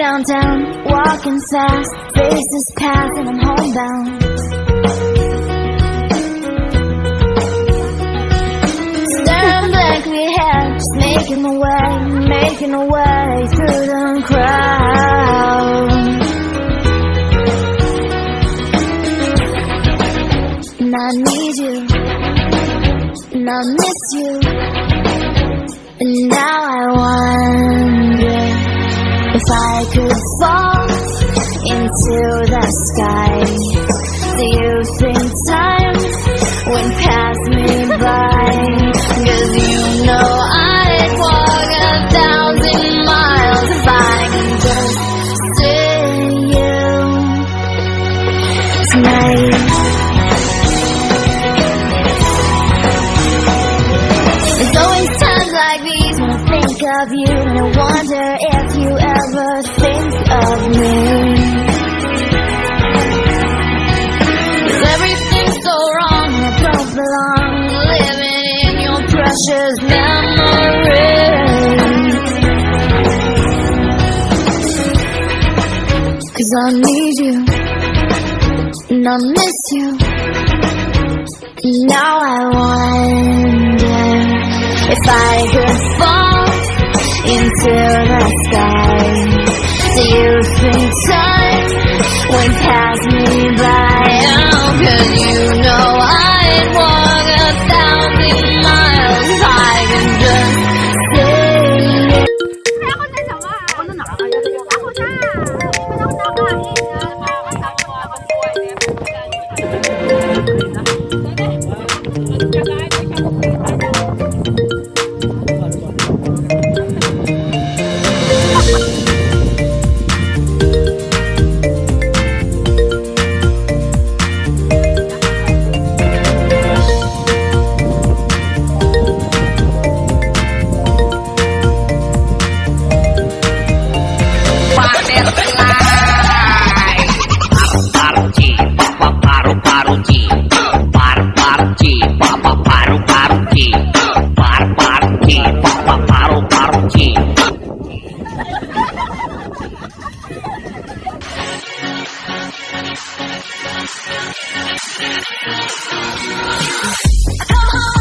downtown, walking fast, faces pass and I'm homebound. Staring blankly ahead, just making my way through the crowd. And I need you, and I miss you, and now I wonder if I could fall into the sky. Do you think time went past me by? 'Cause you know I'd walk 1,000 miles if I could just see you tonight. There's always times like these when I think of you, and I wonder if you ever think of me. 'Cause everything's so wrong and I don't belong living in your precious memories. 'Cause I need you and I miss you, and now I wonder if I could fall into the sky. Do you think time went past me by? Oh, 'cause you know I'd walk 1,000 miles if I could just see you. Come on.